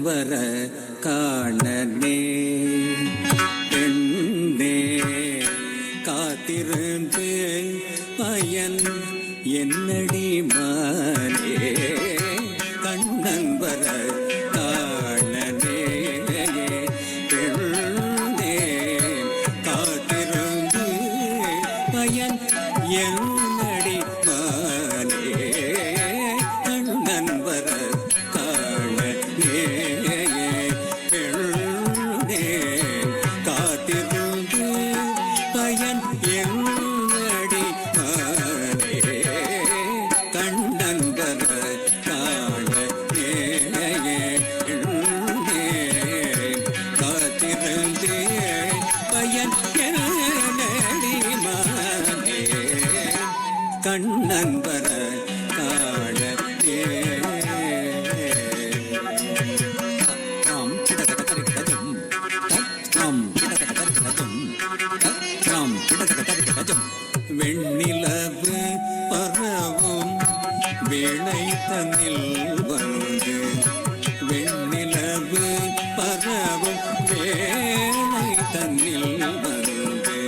வர காணனே பெண்ணே காத்திருந்து பயன் என்னடி மானே கண்ணன் வர காணனே பெண்ணே காத்திருந்து பயன் என்னடி மானே கண்ணன் வர காணனே பெண்ணே காத்திருந்து பயன் என்னடி மானே கண்ணன் வர காணனே பெண்ணே காத்திருந்து பயன் என்னடி மானே கண்ணன் வர காணனே வெண்ணிலவு பரவும் வேளை தன்னில் வந்து வெண்ணிலவு பரவும் வேளை தன்னில் வந்து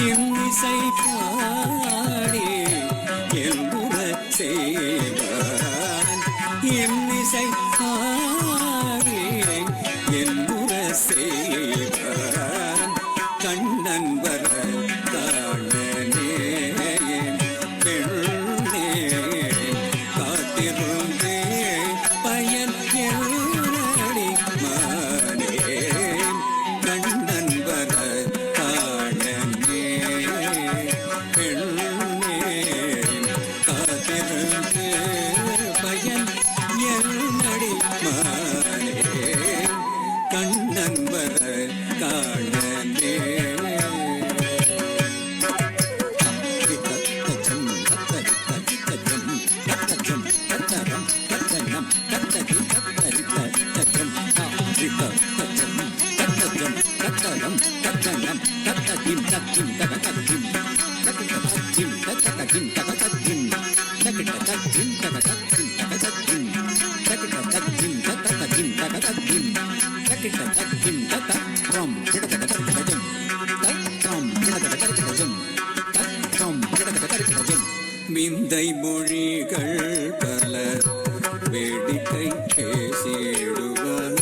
இன்னிசை பாடி என்புற செய்வான் இன்னிசை பாடி என்புற செய்வான் கண்ணன் வர காணனே பெண்ணே காத்திருந்தே பயன் என்னடி மானே கண்ணன் வர காணனே பெண்ணே காத்திருந்தே பயன் என்னடி மானே கண்ணன் வர காணனே விந்தை மொழிகள் பல வேடிக்கை பேசிடுவார்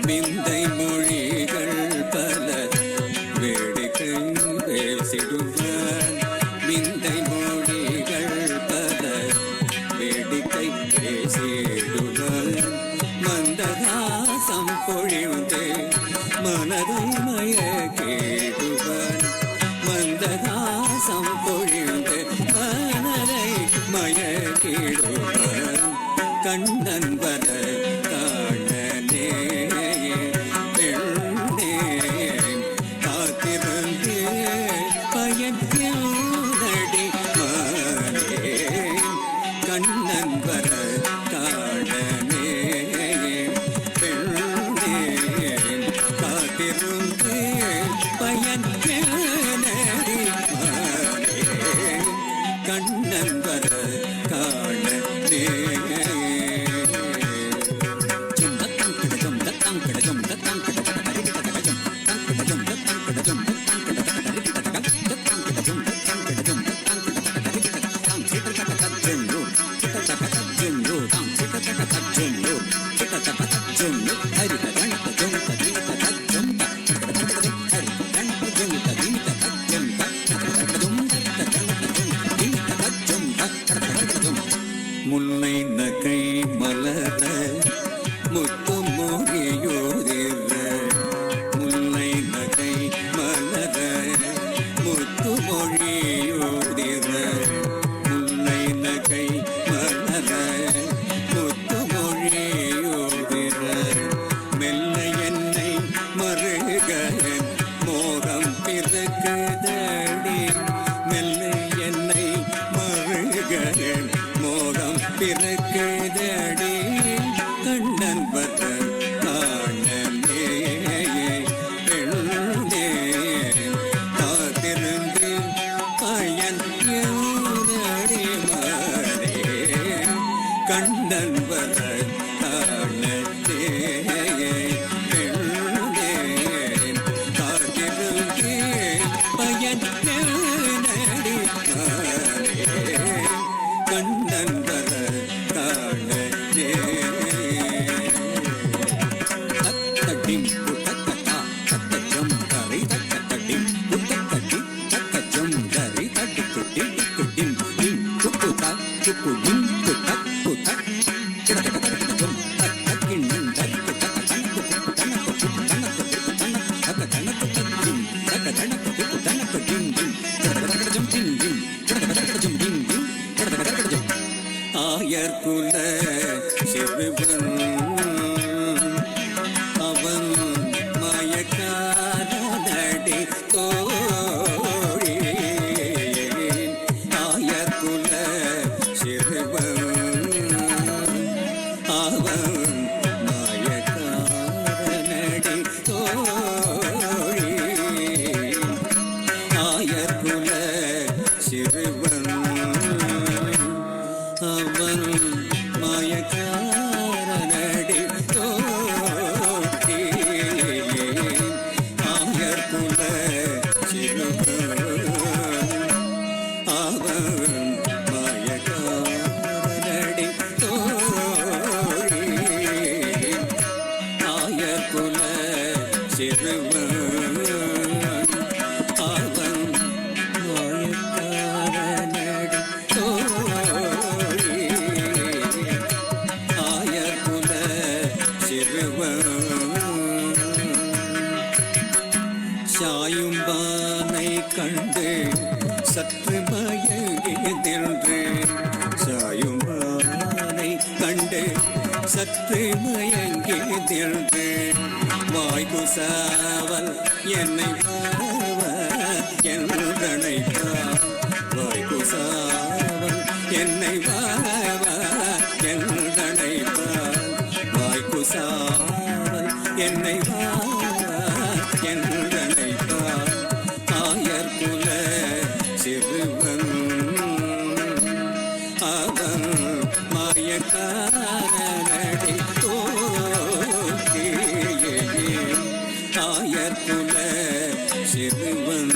விந்தை மொழிகள் பல வேடிக்கை பேசிடுவார் விந்தை மொழிகள் பல வேடிக்கை பேசிடுவார் மந்தகாசம் பொழிந்தே மனதை மயக்கிடுவார் மந்தகாசம் பொழிந்தே மனதை மயக்கிடுவார் கண்ணன் வர காணனே பெண்ணே காத்திருந்து பயன் என்னடி மானே கண்ணன் வர காணனே பெண்ணே காத்திருந்து பயன் என்னடி மானே கண்ணன் வர காணனே முல்லை நகை மலர முத்து மொழியோதிர முல்லை நகை மலர முத்து மொழியோதிர முல்லை நகை மலர முத்து மொழியோதிர மெல்ல என்னை மருகன் மோகம் பிறகுதடி மெல்ல என்னை மருகன் மோகம் பிறகுதடி கண்ணன் வர காணனே பெண்ணே காத்திருந்து பயன் என்னடி மானே கண்ணன் வர காணனே குல சிறுவன் அவன் மயக்காதடி தோழி ஆயக்குல சிறுவன் அவன் மயக்காதடி தோழி ஆயக்குல சிறுவன் அவன் மயக்காரனடி தோழி ஆயர்குல சிறுவன் அவன் மயக்காரனடி தோழி ஆயர்குல சிறுவன் அவன் மயக்காரனடி தோழி ஆயர்குல சிறுவன் சாயும்பானை கண்டு சற்று மயங்கினின்று சாயும்பானை கண்டு சற்று மயங்கினின்று வாய்குசாவல் என்னை என்றழைத்தார் வாய்குசாவல் என்னை என்றழைத்தார் வாய்குசாவல் என்னை என்றழைத்தார் ஆயர்குல சிறுவன் அவன் மயக்காரனடி தோழி ஆயர்குல சிறுவன்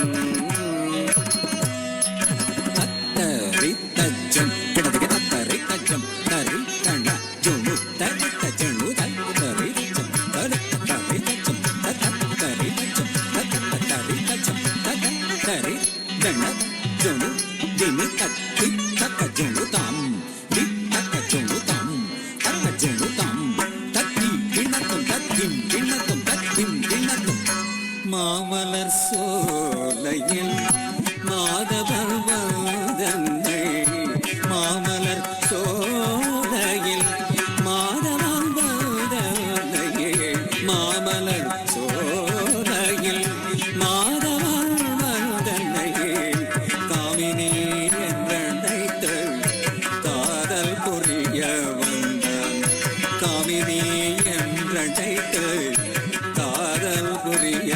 தத்தரி தஜம் கிடதுக தத்தரி தஜம் தரி தண ஜுணு தரி தஜனு தத்தரி தஜம் தரி தத்தரி தஜம் தத்தரி தஜம் தத்தரி தஜம் தத்தரி தண ஜுணு திமி தத்தி தத்த ஜுணு தாம் தி தத்த ஜுணு தாம் தத்த ஜுணு தாம் தத்தி கிண்ணத்தும் தத்திம் கிண்ணத்தும் தத்திம் கிண்ணத்தும் மாமலர் சோலையில் மாதவர் வந்தன்னை மாமலர் சோலையில் மாதவர் வந்தன்னையே மாமலர் சோலையில் மாதவர் வந்தன்னையே காமினி என்றழைத்து காதல் புரிய வந்தான் காமினி என்றழைத்து காதல் புரிய